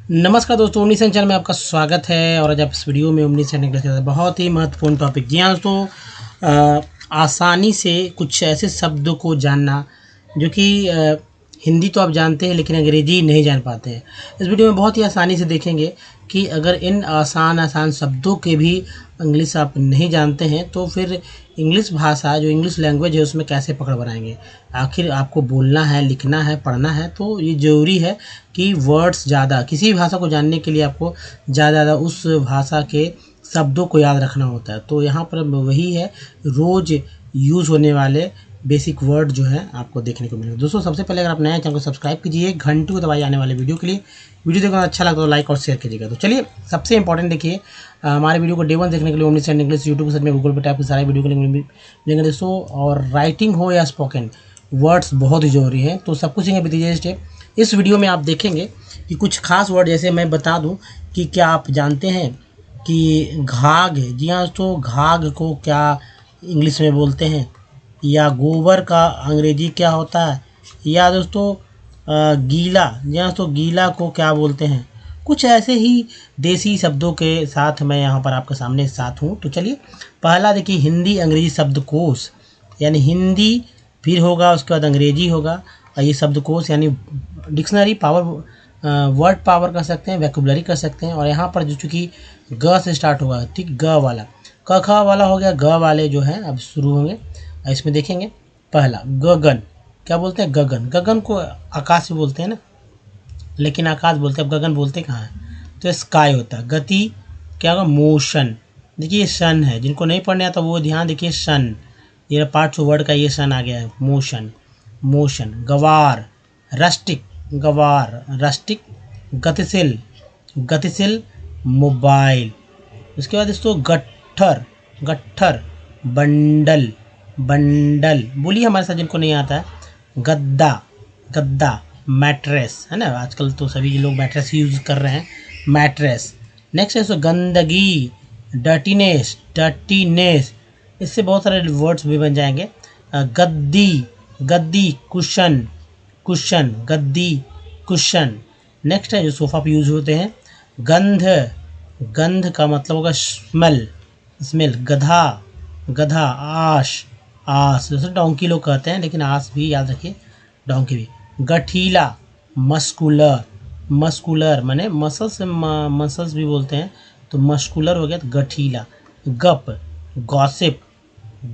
नमस्कार दोस्तों, ओमनीसेंस चैनल में आपका स्वागत है। और आज आप इस वीडियो में ओमनीसेंस इंग्लिश के बहुत ही महत्वपूर्ण टॉपिक, जी हाँ दोस्तों, आसानी से कुछ ऐसे शब्दों को जानना जो कि हिंदी तो आप जानते हैं लेकिन अंग्रेजी नहीं जान पाते हैं। इस वीडियो में बहुत ही आसानी से देखेंगे कि अगर इन आसान शब्दों के भी इंग्लिश आप नहीं जानते हैं तो फिर इंग्लिश भाषा जो इंग्लिश लैंग्वेज है उसमें कैसे पकड़ बनाएंगे। आखिर आपको बोलना है, लिखना है, पढ़ना है, तो ये ज़रूरी है कि वर्ड्स ज़्यादा, किसी भी भाषा को जानने के लिए आपको ज़्यादा उस भाषा के शब्दों को याद रखना होता है। तो यहाँ पर वही है, रोज़ यूज़ होने वाले बेसिक वर्ड जो है आपको देखने को मिलेंगे। दोस्तों, सबसे पहले अगर आप नए हैं चैनल को सब्सक्राइब कीजिए, घंटी को दबाइए आने वाले वीडियो के लिए। वीडियो देखना अच्छा लगता है तो लाइक और शेयर कीजिएगा। तो चलिए, सबसे इंपॉर्टेंट देखिए, हमारे वीडियो को डे 1 देखने के लिए ओमनीसेंस इंग्लिश यूट्यूब सर्च में गूगल पर टाइप सारे वीडियो के लिंक मिलेंगे दोस्तों। और राइटिंग हो या स्पोकन, वर्ड्स बहुत ही जरूरी है। तो सब कुछ बताइए स्टेप इस वीडियो में आप देखेंगे कि कुछ खास वर्ड, जैसे मैं बता दूं कि क्या आप जानते हैं कि घाघ, जी हाँ दोस्तों, घाघ को क्या इंग्लिश में बोलते हैं, या गोबर का अंग्रेजी क्या होता है, या दोस्तों गीला, जी हाँ दोस्तों, गीला को क्या बोलते हैं। कुछ ऐसे ही देसी शब्दों के साथ मैं यहाँ पर आपके सामने साथ हूँ। तो चलिए, पहला देखिए, हिंदी अंग्रेजी शब्दकोश, यानी हिंदी फिर होगा, उसके बाद अंग्रेजी होगा, और ये शब्दकोश यानी डिक्शनरी पावर, वर्ड पावर कर सकते हैं, वैक्यूबलरी कर सकते हैं। और यहाँ पर जो चूँकि ग से स्टार्ट होगा, ठीक, ग वाला, क ख वाला हो गया, ग वाले जो हैं अब शुरू होंगे। इसमें देखेंगे पहला गगन, क्या बोलते हैं, गगन। गगन को आकाश भी बोलते हैं ना, लेकिन आकाश बोलते हैं, अब गगन बोलते कहाँ है। तो स्काई होता है। गति क्या होगा, मोशन। देखिए ये सन है, जिनको नहीं पढ़ने आता वो ध्यान देखिए, सन, ये पार्ट 2 वर्ड का ये सन आ गया है, मोशन, मोशन। गवार, रस्टिक, गवार, रस्टिक। गतिशील, गतिशील, मोबाइल। उसके बाद दोस्तों गट्ठर, गट्ठर, बंडल, बंडल। बोलिए हमारे साथ जिनको नहीं आता है। गद्दा, गद्दा, मैट्रेस, है ना, आजकल तो सभी लोग मैट्रेस यूज़ कर रहे हैं, मैट्रेस। नेक्स्ट है सो गंदगी, डर्टीनेस, डर्टीनेस। इससे बहुत सारे वर्ड्स भी बन जाएंगे। गद्दी, गद्दी, कुशन, कुशन, गद्दी, कुशन। नेक्स्ट है जो सोफ़ा पे यूज़ होते हैं, गंध, गंध का मतलब होगा स्मेल, स्मेल। गधा, गधा, आश, आस, जैसे डोंकी लोग कहते हैं लेकिन आस भी याद रखिए, डोंकी भी। गठीला, मस्कुलर, मस्कुलर माने मसल से मसल्स भी बोलते हैं, तो मस्कुलर हो गया तो गठीला। गप, गॉसिप,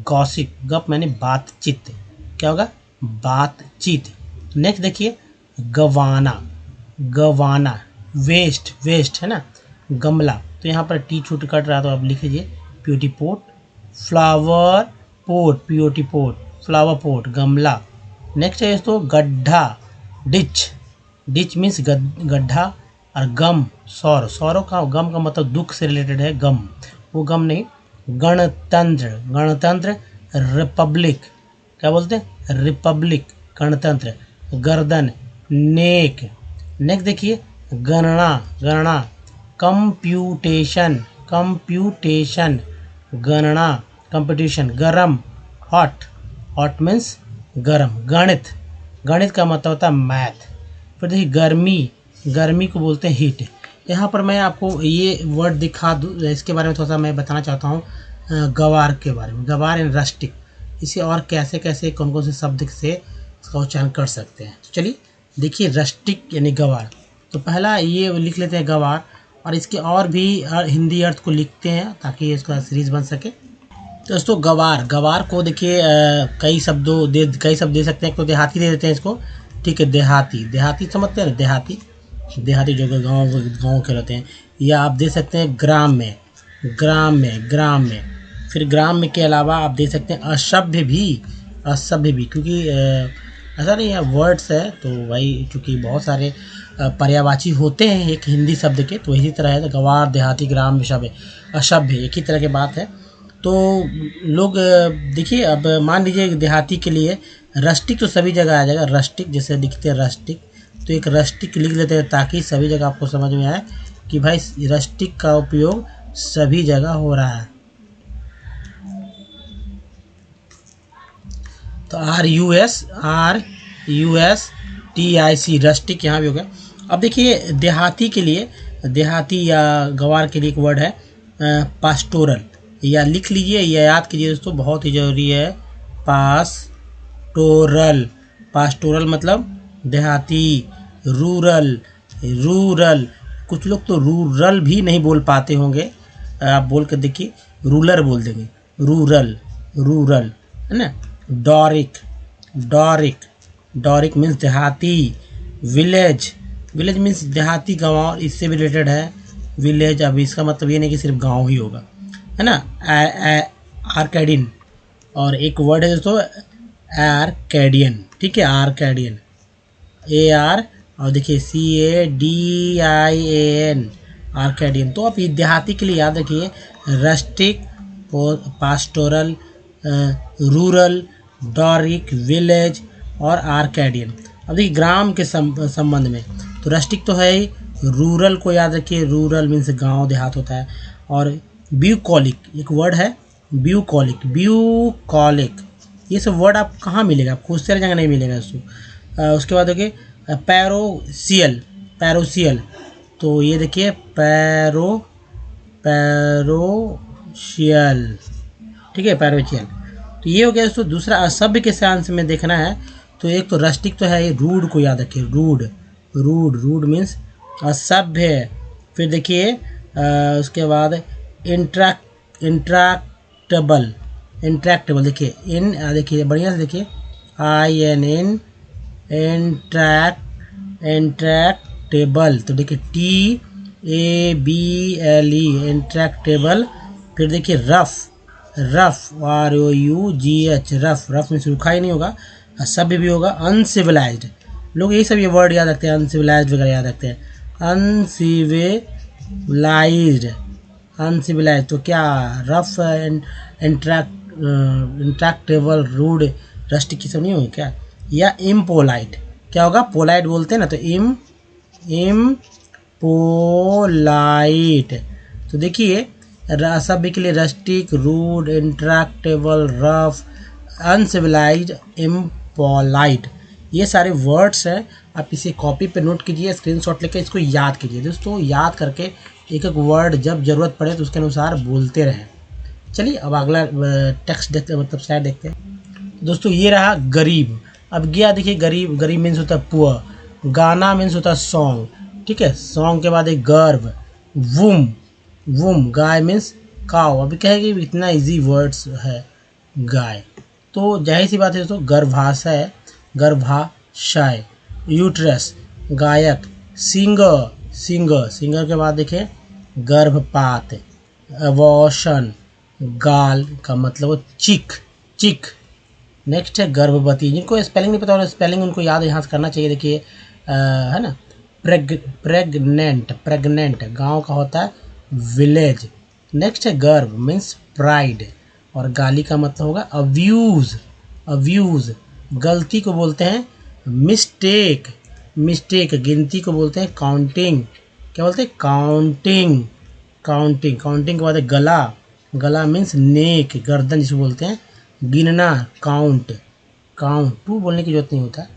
गॉसिप, गप माने बातचीत, क्या होगा, बातचीत। नेक्स्ट देखिए गवाना, गवाना। वेस्ट, वेस्ट है ना, गमला। तो यहाँ पर टी छूट कट रहा तो आप लिख लीजिए प्यूटी pot. Flower pot, P O T pot, flower pot, गमला। नेक्स्ट है दोस्तों गड्ढा, डिच, डिच मीन्स गड्ढा। और गम, सौर, सौरों का, गम का मतलब दुख से रिलेटेड है, गम, वो गम नहीं। गणतंत्र, गणतंत्र, रिपब्लिक, क्या बोलते हैं, रिपब्लिक, गणतंत्र। गर्दन, नेक। नेक्स्ट देखिए गणना, गणना। कंप्यूटेशन, कंप्यूटेशन, गणना, कंप्यूटेशन। गरम, हॉट, हॉट मीन्स गरम। गणित, गणित का मतलब होता है मैथ। फिर देखिए गर्मी, गर्मी को बोलते हैं हीट। यहाँ पर मैं आपको ये वर्ड दिखा दूँ, इसके बारे में थोड़ा सा मैं बताना चाहता हूँ, गवार के बारे में। गवार एंड रस्टिक, इसे और कैसे कैसे कौन कौन से शब्द से इसका उच्चारण कर सकते हैं। तो चलिए देखिए, रस्टिक यानी गवार। तो पहला ये लिख लेते हैं गवार, और इसके और भी हिंदी अर्थ को लिखते हैं ताकि इसका सीरीज बन सके। तो दोस्तों गवार, गवार को देखिए कई शब्द दे सकते हैं। तो देहाती दे देते हैं इसको, ठीक है, देहाती, देहाती समझते हैं ना, देहाती, देहाती जो गाँव गाँव के रहते हैं। या आप दे सकते हैं ग्राम में, ग्राम में, ग्राम में। फिर ग्राम में के अलावा आप दे सकते हैं असभ्य भी, असभ्य भी, क्योंकि ऐसा नहीं है, वर्ड्स है तो भाई चूँकि बहुत सारे पर्यायवाची होते हैं एक हिंदी शब्द के, तो इसी तरह है। तो गवार, देहाती, ग्राम, सभ्य, असभ्य, एक ही तरह की बात है। तो लोग देखिए, अब मान लीजिए देहाती के लिए रस्टिक तो सभी जगह आ जाएगा, रस्टिक जैसे दिखते हैं रस्टिक, तो एक रस्टिक लिख लेते हैं ताकि सभी जगह आपको समझ में आए कि भाई रस्टिक का उपयोग सभी जगह हो रहा है। तो RUSTIC, रस्टिक यहाँ भी हो गया। अब देखिए देहाती या गंवार के लिए एक वर्ड है पास्टोरल, या लिख लीजिए या याद कीजिए दोस्तों, बहुत ही ज़रूरी है। पास्टोरल, पास्टोरल मतलब देहाती। रूरल, रूरल, कुछ लोग तो रूरल भी नहीं बोल पाते होंगे, आप बोल कर देखिए, रूलर बोल देंगे, रूरल, रूरल, है ना। डॉरिक, डॉरिक, डॉरिक मीन्स देहाती। विलेज, विलेज मीन्स देहाती गाँव, इससे भी रिलेटेड है विलेज। अब इसका मतलब ये नहीं कि सिर्फ गांव ही होगा, है ना। आर्कैडिन, और एक वर्ड है दोस्तों आर्कैडियन, ठीक है, आर्कैडियन, AR और देखिए CADIAN, आर्कैडियन। तो आप ये देहाती के लिए याद रखिए, रस्टिक, पास्टोरल, रूरल, डॉरिक, विलेज और आर्कैडियन। अब देखिए ग्राम के संबंध में, तो रस्टिक तो है ही, रूरल को याद रखिए, रूरल मीन्स गांव देहात होता है। और ब्यूकॉलिक एक वर्ड है, ब्यूकॉलिक, ब्यूकॉलिक, ये सब वर्ड आप कहाँ मिलेगा, आपको उससे जगह नहीं मिलेगा इसको। उसके बाद देखिए पैरोसियल, पैरोसियल, तो ये देखिए पैरोशियल, ठीक है, पैरोशियल। तो ये हो गया दोस्तों। दूसरा असभ्य के साथ में देखना है, तो एक तो रस्टिक तो है, ये रूड को याद रखिए, रूड, रूड, रूड मीन्स असभ्य। फिर देखिए उसके बाद इंट्रैक्टेबल, इंट्रैक्टेबल देखिए, देखिए बढ़िया से देखिए, INN, इंट्रैक्टेबल, तो देखिए TABLE, इंट्रैक्टेबल। फिर देखिए rough, rough, ROUGH, rough, rough means रूखा ही नहीं होगा, सभ्य भी होगा। अनसिविलाइज्ड, लोग यही सब ये वर्ड याद रखते हैं, अनसिविलाइज्ड वगैरह याद रखते हैं। अनसिविलाइज्ड, अनसिविलाइज्ड, तो क्या रफ, इंट्रैक्टेबल, रूड, रस्टिक की सब नहीं होगी क्या। या इम्पोलाइट, क्या होगा, पोलाइट बोलते हैं ना, तो इम्पोलाइट। तो देखिए सभ्य के लिए rustic, rude, intractable, rough, uncivilised, impolite, ये सारे वर्ड्स हैं। आप इसे कॉपी पे नोट कीजिए, स्क्रीनशॉट लेकर इसको याद कीजिए दोस्तों। याद करके एक एक वर्ड जब ज़रूरत पड़े तो उसके अनुसार बोलते रहें। चलिए अब अगला टेक्स्ट देखते, मतलब स्लाइड देखते हैं दोस्तों। ये रहा गरीब। अब गया देखिए गरीब, गरीब मीन्स होता है पुअर, गाना मीन्स होता है सॉन्ग, ठीक है, सॉन्ग के बाद एक गर्व, वुम, वुम, गाय मीन्स काव। अभी कहेगी इतना इजी वर्ड्स है गाय, तो जाहिर सी बात है दोस्तों, गर्भाशय, गर्भाशय। यूट्रस, गायक। सिंगर, सिंगर, सिंगर के बाद देखिए गर्भपात। अबॉर्शन, गाल का मतलब चिक, चिक। नेक्स्ट है गर्भवती, जिनको स्पेलिंग नहीं पता, स्पेलिंग उनको याद यहाँ से करना चाहिए। देखिए है ना, प्रेग्नेंट, प्रेग्नेंट गांव का होता है विलेज। नेक्स्ट है गर्भ मीन्स प्राइड, और गाली का मतलब होगा अब्यूज, अब्यूज। गलती को बोलते हैं मिस्टेक, मिस्टेक। गिनती को बोलते हैं काउंटिंग, क्या बोलते हैं, काउंटिंग, काउंटिंग। काउंटिंग के बाद है गला, गला मीन्स नेक, गर्दन जिसे बोलते हैं। गिनना, काउंट, काउंट, टू बोलने की जरूरत नहीं होता।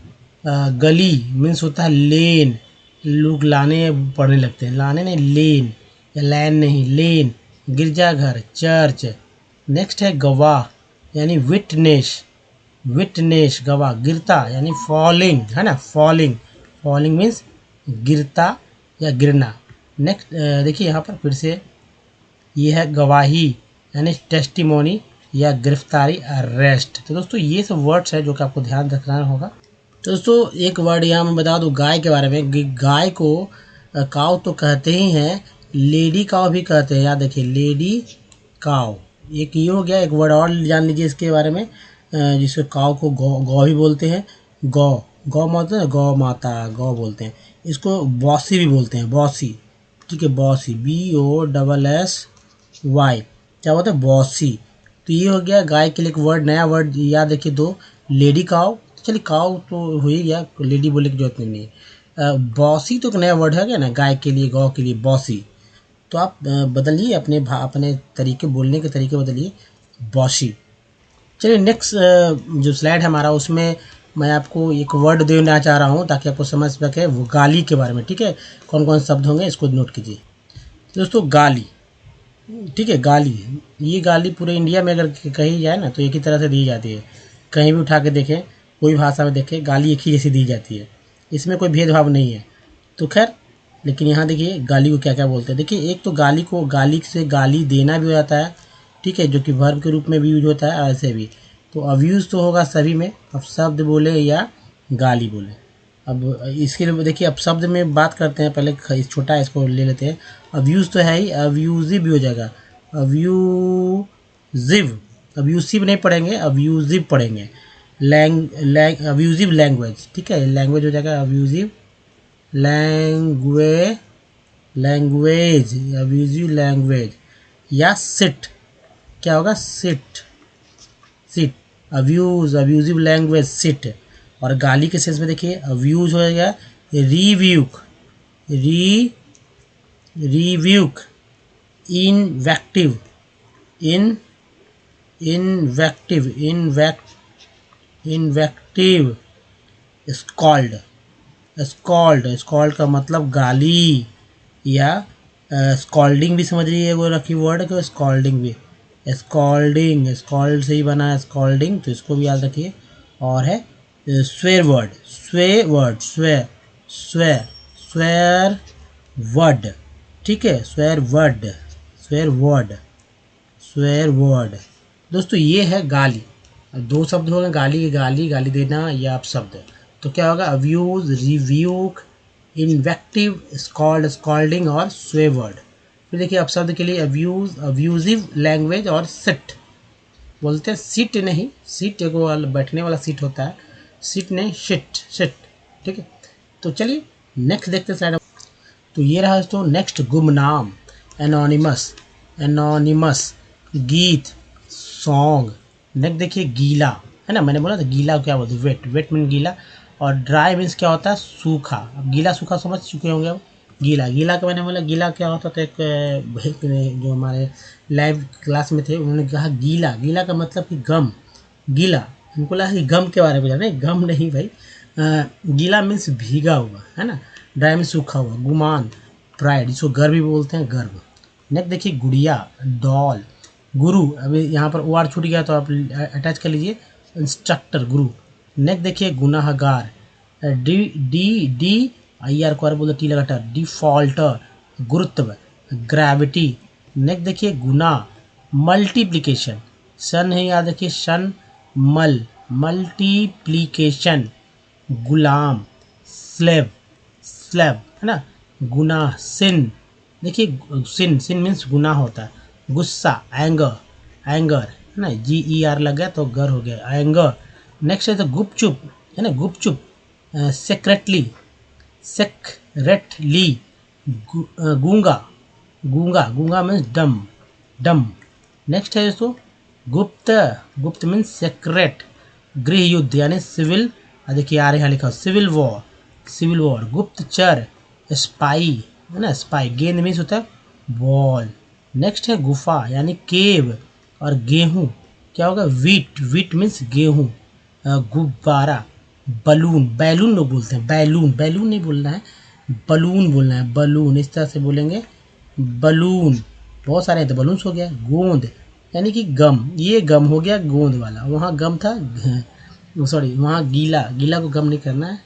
गली मीन्स होता है लेन, लोग लाने पढ़ने लगते हैं, लाने नहीं, लेन, या लैन नहीं, लेन। गिरजाघर, चर्च। नेक्स्ट है गवाह यानी विटनेस, विटनेस, गवाह। गिरता यानी फॉलिंग, है ना, फॉलिंग, फॉलिंग मीन्स गिरता या गिरना। नेक्स्ट देखिए यहाँ पर फिर से ये है गवाही यानी टेस्टिमोनी या गिरफ्तारी, अरेस्ट। तो दोस्तों ये सब वर्ड्स है जो कि आपको ध्यान रखना होगा। तो दोस्तों एक वर्ड यहाँ मैं बता दूँ गाय के बारे में। गाय को काव तो कहते ही हैं, लेडी काव भी कहते हैं, याद रखिए, लेडी काव। एक ये हो गया। एक वर्ड और जान लीजिए इसके बारे में, जिसको काव को गौ, गौ भी बोलते हैं। गौ, गौ माता, गौ माता, गौ बोलते हैं। इसको बॉसी भी बोलते हैं, बॉसी, ठीक है, बॉसी, BOSSY, क्या होता है, बॉसी। तो ये हो गया गाय के लिए एक वर्ड, नया वर्ड याद रखिए दो, लेडी काव। चलिए काव तो हो ही गया, लेडी बोलने की जरूरत नहीं है। बॉसी तो एक नया वर्ड है क्या ना, गाय के लिए, गौ के लिए, बॉसी। तो आप बदलिए अपने तरीके, बोलने के तरीके बदलिए, बॉसी। चलिए नेक्स्ट जो स्लाइड है हमारा, उसमें मैं आपको एक वर्ड देना चाह रहा हूँ ताकि आपको समझ सके वो गाली के बारे में, ठीक है। कौन कौन शब्द होंगे इसको नोट कीजिए दोस्तों। गाली, ठीक है, गाली, ये गाली पूरे इंडिया में अगर कही जाए ना तो एक ही तरह से दी जाती है। कहीं भी उठा के देखें, कोई भाषा में देखें, गाली एक ही जैसी दी जाती है, इसमें कोई भेदभाव नहीं है। तो खैर, लेकिन यहाँ देखिए गाली को क्या क्या बोलते हैं। देखिए एक तो गाली को गाली से गाली देना भी हो जाता है, ठीक है, जो कि वर्ब के रूप में भी यूज होता है, ऐसे भी। तो अब्यूज़ तो होगा सभी में, अब शब्द बोले या गाली बोले। अब इसके लिए देखिए, अब शब्द में बात करते हैं, पहले इस छोटा इसको ले लेते हैं। अब्यूज़ तो है ही, अब्यूज़िव भी हो जाएगा, अब्यूज़िव, अब्यूसिव नहीं पढ़ेंगे, अब्यूज़िव पढ़ेंगे। अब्यूज़िव लैंग्वेज, ठीक है, लैंग्वेज हो जाएगा अब्यूज़िव लैंग्वेज, अब्यूज़िव लैंग्वेज। या सिट, क्या होगा, सिट, अब्यूज़िव लैंग्वेज सिट। और गाली के सेंस में देखिए अब्यूज हो जाएगा रिव्यूक, रिव्यूक, इनवेक्टिव, इनवेक्टिव, स्कॉल्ड का मतलब गाली, या स्कॉल्डिंग भी समझ लीजिए, वो रखी वर्ड को स्कॉल्डिंग भी, स्कॉल्ड से ही बना है स्कॉल्डिंग, तो इसको भी याद रखिए। और है स्वेर वर्ड, ठीक है, स्वेर वर्ड दोस्तों, ये है गाली। दो शब्द हो गए, गाली देना या आप शब्द। तो क्या होगा, अब्यूज, रिव्यूक, इन्वेक्टिव, स्कॉल्डिंग और स्वे वर्ड। फिर देखिए आप शब्द के लिए अब्यूजिव लैंग्वेज और सिट बोलते हैं, सीट नहीं, सीट एक बैठने वाला सीट होता है, सीट नहीं, शिट, ठीक है। तो चलिए नेक्स्ट देखते हैं स्लाइड। तो ये रहा दोस्तों नेक्स्ट, गुमनाम, एनोनिमस, गीत, सॉन्ग। नेक्स्ट देखिए गीला, है ना, मैंने बोला था गीला क्या बोलते हैं, वेट मीन गीला। और ड्राई मीन्स क्या होता है, सूखा। अब गीला सूखा समझ चुके होंगे अब। गीला का मैंने बोला गीला क्या होता था, एक जो हमारे लाइव क्लास में थे उन्होंने कहा गीला का मतलब कि गम, गीला। हमको लगा कि गम के बारे में जाना, नहीं गम नहीं भाई, गीला मीन्स भीगा हुआ, है ना। ड्राई मीन्स सूखा हुआ। गुमान, प्राइड, जिसको गर्व भी बोलते हैं, गर्व। नेक्स्ट देखिए गुड़िया, डॉल, गुरु, अभी यहाँ पर ओ आर छूट गया तो आप अटैच कर लीजिए, इंस्ट्रक्टर, गुरु। नेक्स्ट देखिए गुनाहगार, डी आई आर को बोलते टी लगातार, डिफॉल्टर, गुरुत्व, ग्रेविटी। नेक्स्ट देखिए गुना, मल्टीप्लिकेशन, सन है याद रखिए, शन, मल्टीप्लिकेशन, गुलाम, स्लेव, है ना। गुनाह, सिन, देखिए सिन मीन्स गुनाह होता है। गुस्सा, एंगर, है ना, GER लग गया तो गर हो गया, एंगर। नेक्स्ट है तो गुपचुप, है ना, गुपचुप, सेक्रेटली, गूंगा मीन्स डम। नेक्स्ट है दोस्तों गुप्त मीन्स सेक्रेट, गृह युद्ध यानी सिविल, देखिए आ रहा लिखा सिविल वॉर, गुप्तचर, स्पाई, है ना, स्पाई। गेंद मीन्स होता है बॉल। नेक्स्ट है गुफा यानी केव। और गेहूं क्या होगा, वीट मीन्स गेहूं। गुब्बारा, बैलून लोग बोलते हैं, बैलून नहीं बोलना है, बलून बोलना है, बलून, इस तरह से बोलेंगे, बलून। बहुत सारे हैं तो बलून्स हो गया। गोंद यानी कि गम, ये गम हो गया गोंद वाला, वहाँ गम था, सॉरी वहाँ गीला को गम नहीं करना है,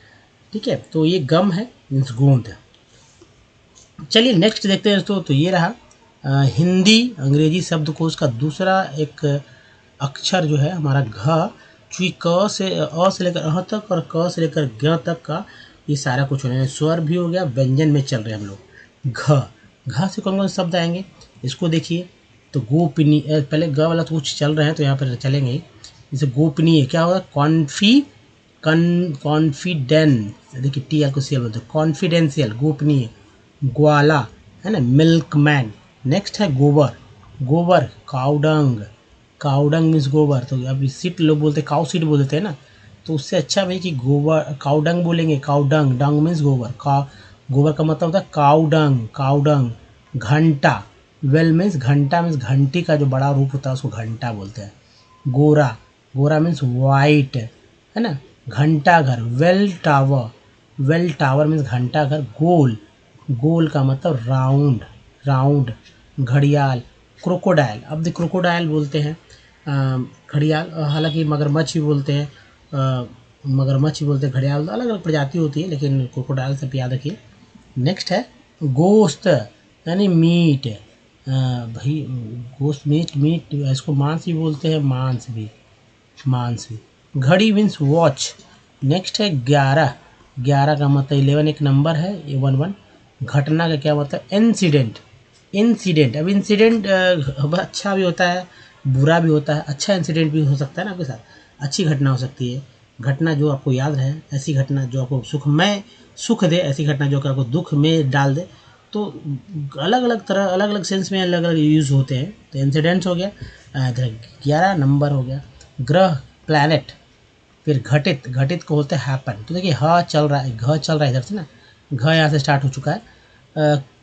ठीक है। तो ये गम है मीन्स गोंद। चलिए नेक्स्ट देखते हैं दोस्तों। तो ये रहा हिंदी अंग्रेजी शब्दकोश का दूसरा एक अक्षर जो है हमारा घ, चूँकि क से अ से लेकर अह तक और क से लेकर ग तक का ये सारा कुछ होने, स्वर भी हो गया, व्यंजन में चल रहे हैं हम लोग। घ से कौन कौन से शब्द आएंगे इसको देखिए। तो गोपनीय, पहले ग वाला तो कुछ चल रहे हैं तो यहाँ पर चलेंगे ही। जैसे गोपनीय क्या होगा, कॉन्फिडेंस, देखिए TR को CL बोलते हैं, कॉन्फिडेंशियल, गोपनीय। ग्वाला, है ना, मिल्कमैन। नेक्स्ट है गोबर, काउडंग मीन्स गोबर। तो अभी सीट लोग बोलते हैं, काउ सीट बोलते हैं ना, तो उससे अच्छा भाई कि गोबर, काउडंग बोलेंगे, काउडंग, डंग मीन्स गोबर, गोबर का मतलब होता है काउडंग। घंटा, वेल मीन्स घंटा मीन्स घंटी का जो बड़ा रूप होता है उसको घंटा बोलते हैं। गोरा मीन्स वाइट, है ना। घंटा घर, well tower, well tower means घंटा घर। गोल, गोल का मतलब राउंड, राउंड। घड़ियाल, क्रोकोडाइल, अब देखो क्रोकोडाइल बोलते हैं घड़ियाल, हालांकि मगरमच्छ भी बोलते हैं, मगरमच्छ भी बोलते हैं, घड़ियाल अलग अलग प्रजाति होती है, लेकिन क्रोकोडाइल सब याद रखिए। नेक्स्ट है गोश्त यानी मीट, भाई गोश्त मीट, मीट इसको मांस भी बोलते हैं, मांस भी, मांस भी। घड़ी मीन्स वॉच। नेक्स्ट है 11, 11 का मतलब 11 एक नंबर है, 11। घटना का क्या मतलब इंसिडेंट, इंसिडेंट। अब इंसिडेंट अच्छा भी होता है, बुरा भी होता है। अच्छा इंसिडेंट भी हो सकता है ना आपके साथ, अच्छी घटना हो सकती है, घटना जो आपको याद रहे, ऐसी घटना जो आपको सुखमय सुख दे, ऐसी घटना जो आपको दुख में डाल दे। तो अलग अलग तरह, अलग अलग सेंस में अलग अलग यूज़ होते हैं। तो इंसिडेंट्स हो गया, 11 नंबर हो गया। ग्रह, प्लैनेट। फिर घटित, घटित को बोलते हैं हैपन। तो देखिए ह चल रहा है, घ चल रहा है इधर से ना, घ यहाँ से स्टार्ट हो चुका है।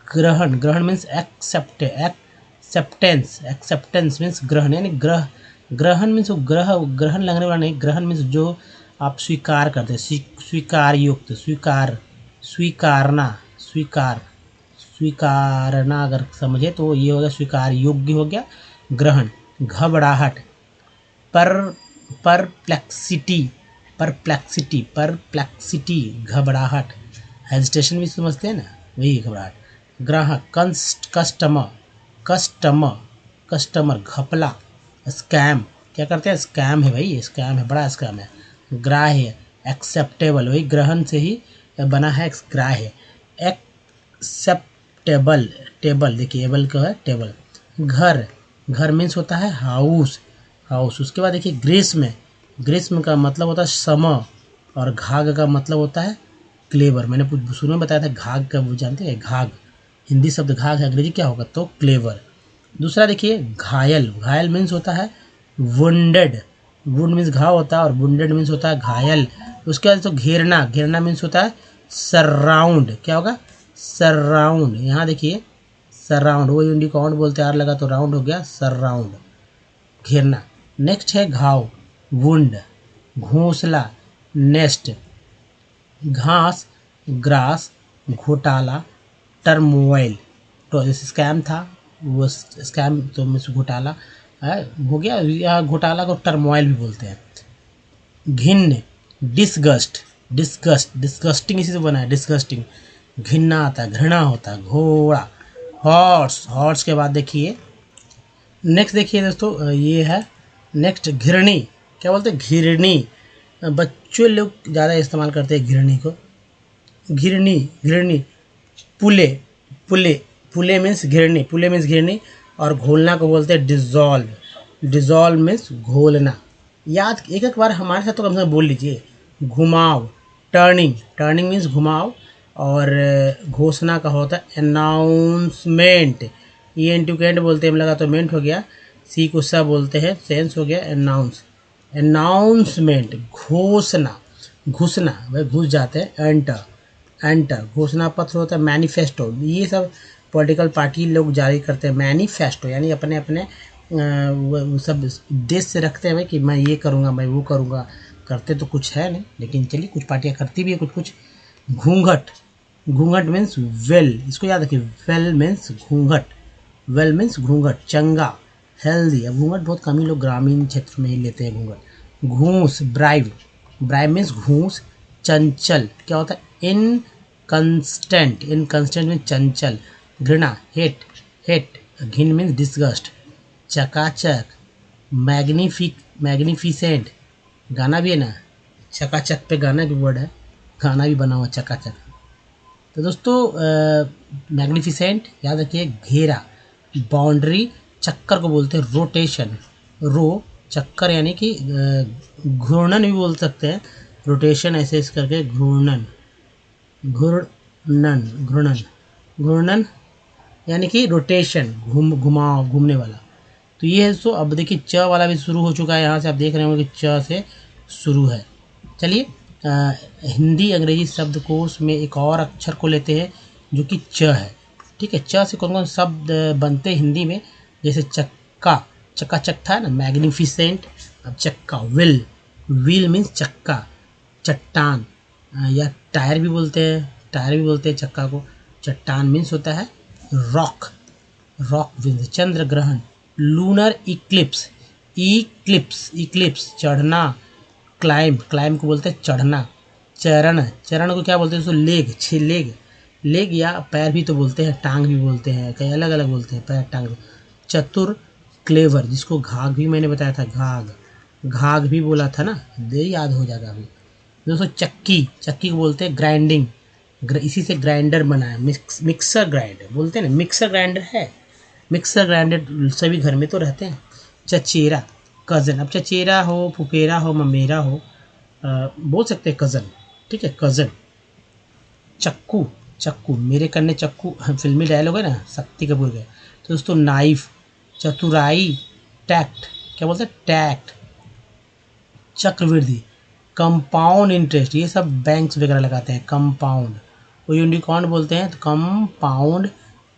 ग्रहण, ग्रहण means accept, acceptance, acceptance means ग्रहण, यानी ग्रह, ग्रहण मीन्स ग्रह, ग्रहण लगने वाला नहीं, ग्रहण मीन्स जो आप स्वीकार करते हैं, स्वीकार युक्त, स्वीकार, स्वीकारना, स्वीकार, स्वीकारना अगर समझे तो ये हो गया स्वीकार योग्य हो गया ग्रहण। घबराहट, पर, परप्लेक्सिटी, परप्लेक्सिटी, परप्लेक्सिटी, घबराहट। हेजिटेशन भी समझते हैं ना, वही घबराहट। ग्राहक, कस्टमर, कस्टमर, कस्टमर। घपला, स्कैम, क्या करते हैं, स्कैम है भाई, स्कैम है, बड़ा स्कैम है। ग्राह्य, एक्सेप्टेबल, वही ग्रहण से ही बना है, ग्राह्य। एक्सेप्टेबल, टेबल, देखिए एबल का है टेबल। घर, घर मीन्स होता है हाउस, हाउस। उसके बाद देखिए ग्रीष्म, ग्रीष्म का मतलब होता है समर, और घाघ का मतलब होता है क्लेवर। मैंने शुरू में बताया था घाघ का, वो जानते हैं घाघ, हिंदी शब्द घाघ है, अंग्रेजी क्या होगा तो क्लेवर। दूसरा देखिए घायल, घायल मीन्स होता है वुंडेड, वुंड मीन्स घाव होता है, और वुंडेड मीन्स होता है घायल। उसके बाद तो घेरना, घेरना मीन्स होता है सराउंड, क्या होगा सराउंड। यहाँ देखिए सराउंड, वो यूनिकॉर्न बोलते हैं, आर लगा तो राउंड हो गया सराउंड, घेरना। नेक्स्ट है घाव, वुंड। घोंसला, नेस्ट। घास, ग्रास। घोटाला, टर्मोइल, तो जैसे स्कैम था, वो स्कैम तो मीन्स घोटाला है, हो गया। या घोटाला को टर्मोइल भी बोलते हैं। घिन्न, डिसगस्ट, डिसगस्ट, डिस्गस्टिंग इसी से बना है, डिस्गस्टिंग, घिन्ना आता है, घृणा होता है। घोड़ा, हॉर्स, हॉर्स के बाद देखिए नेक्स्ट, देखिए दोस्तों ये है नेक्स्ट घिरणी, क्या बोलते हैं घिरणी, बच्चों लोग ज़्यादा इस्तेमाल करते हैं घिरणी को, घिरणी, घिरणी। पुले, पुले, पुले मीन्स घिरणी, पुले मीन्स घिरणी। और घोलना को बोलते हैं डिज़ोल्व, डिज़ोल्व मीन्स घोलना। याद एक एक बार हमारे साथ तो कम से कम बोल लीजिए। घुमाव, टर्निंग, टर्निंग मीन्स घुमाव। और घोषणा का होता है अनाउंसमेंट, ई एन टू कैंट बोलते हैं, लगा तो मेंट हो गया, सी को सा बोलते हैं, सेंस हो गया अनाउंस, अनाउंसमेंट। घोषणा, घुसना, भाई घुस जाते हैं, एंटर, एंटर। घोषणा पत्र होता है मैनिफेस्टो, ये सब पॉलिटिकल पार्टी लोग जारी करते हैं। मैनिफेस्टो यानी अपने अपने वो सब उद्देश्य से रखते हैं कि मैं ये करूँगा, मैं वो करूँगा। करते तो कुछ है नहीं, लेकिन चलिए कुछ पार्टियाँ करती भी है कुछ कुछ। घूंघट, घूंघट मीन्स वेल, इसको याद रखिए, वेल मीन्स घूंघट, वेल मीन्स घूंघट। चंगा, हेल्दी। अब घूंघट बहुत कम ही लोग ग्रामीण क्षेत्र में ही लेते हैं घूंघट। घूस, ब्राइब, ब्राइब मीन्स घूस। चंचल, क्या होता है इनकंस्टेंट, इनकंस्टेंट मीन्स चंचल। घृणा, हेट, हेट। घिन मीन्स डिस्गस्ट। चकाचक, मैग्निफिसेंट, गाना भी है ना, चकाचक पे गाना भी वर्ड है, गाना भी बना हुआ चकाचक। तो दोस्तों मैग्निफिसेंट याद रखिए। घेरा, बाउंड्री। चक्कर को बोलते हैं रोटेशन, रो, चक्कर यानी कि घूर्णन भी बोल सकते हैं, रोटेशन ऐसे इस करके घूर्णन, घूर्णन, घूर्णन, घूर्णन यानी कि रोटेशन, घुमाव, घूमने वाला। तो ये है दोस्तों। अब देखिए च वाला भी शुरू हो चुका है, यहाँ से आप देख रहे होंगे कि च से शुरू है। चलिए हिंदी अंग्रेजी शब्दकोश में एक और अक्षर को लेते हैं जो कि च है, ठीक है। च से कौन कौन शब्द बनते हैं हिंदी में, जैसे चक्का, चक्का चक था ना, मैग्निफिसेंट। अब चक्का, विल, व्हील मीन्स चक्का। चट्टान या टायर भी बोलते हैं चक्का को। चट्टान मीन्स होता है रॉक, रॉक मीन्स चंद्र ग्रहण। लूनर इक्लिप्स, इक्लिप्स चढ़ना। क्लाइम को बोलते हैं चढ़ना। चरण को क्या बोलते हैं दोस्तों? लेग या पैर भी तो बोलते हैं, टांग भी बोलते हैं, कई अलग अलग बोलते हैं, पैर टांग। चतुर क्लेवर, जिसको घाघ भी मैंने बताया था, घाघ भी बोला था ना, दे याद हो जाएगा अभी दोस्तों। चक्की को बोलते हैं ग्राइंडिंग, इसी से ग्राइंडर बना है। मिक्सर ग्राइंडर बोलते हैं ना, मिक्सर ग्राइंडर है, मिक्सर ग्राइंडर सभी घर में तो रहते हैं। चचेरा कज़न, अब चचेरा हो, फुफेरा हो, ममेरा हो, बोल सकते हैं कज़न, ठीक है, कज़न। चक्कू मेरे कन्ने चक्कू, फिल्मी डायलॉग है ना, शक्ति कपूर का। तो दोस्तों नाइफ। चतुराई, टैक्ट, क्या बोलते हैं? टैक्ट। चक्रवृद्धि, कंपाउंड इंटरेस्ट, ये सब बैंक्स वगैरह लगाते हैं, कंपाउंड। वो यूनिकॉर्न बोलते हैं तो compound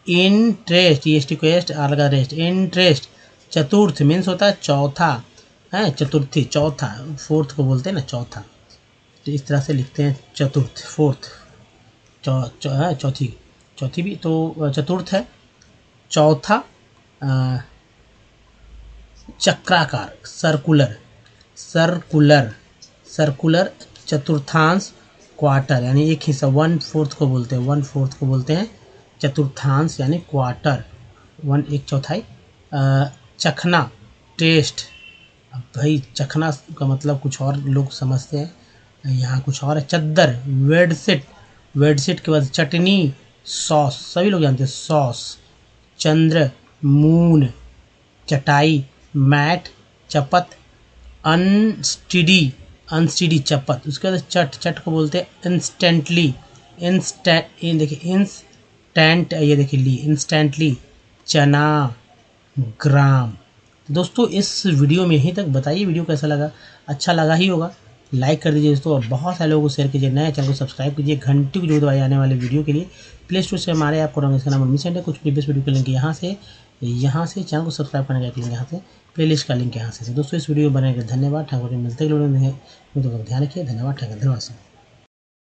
interest, EST quest R लगा रेस्ट, इंटरेस्ट। चतुर्थ मीन्स होता है चौथा, है चतुर्थी, चौथा, फोर्थ को बोलते हैं ना चौथा, तो इस तरह से लिखते हैं चतुर्थ, फोर्थ, चौथी भी तो चतुर्थ है। चौथा चक्राकार, सर्कुलर। चतुर्थांश, क्वार्टर यानी एक हिस्सा, 1/4 को बोलते हैं चतुर्थांश यानी क्वार्टर, 1/4। चखना, टेस्ट। अब भाई चखना का मतलब कुछ और लोग समझते हैं, यहाँ कुछ और है। चद्दर, बेडशीट के बाद चटनी, सॉस, सभी लोग जानते हैं सॉस। चंद्र, मून। चटाई, मैट। चपत, अनस्टीडी चपत। उसके बाद चट को बोलते हैं इंस्टेंटली, ये देखिए इंस्टेंटली। चना, ग्राम। दोस्तों इस वीडियो में यहीं तक, बताइए वीडियो कैसा लगा, अच्छा लगा ही होगा, लाइक कर दीजिए दोस्तों, और बहुत सारे लोगों को शेयर कीजिए। नए चैनल को सब्सक्राइब कीजिए, घंटी को जो दबाई आने वाले वीडियो के लिए। प्ले स्टोर से हमारे ऐप को इसका नाम मम्मी सेंड है, कुछ प्रीवियस वीडियो का लिंक यहाँ से चैनल को सब्सक्राइब करने का लिंक यहाँ से, प्लेलिस्ट का लिंक यहाँ से। दोस्तों इस वीडियो बनाने के लिए धन्यवाद। ठाकुर जी मिलते हैं, ध्यान रखिए, धन्यवाद, ठाकुर धन्यवाद।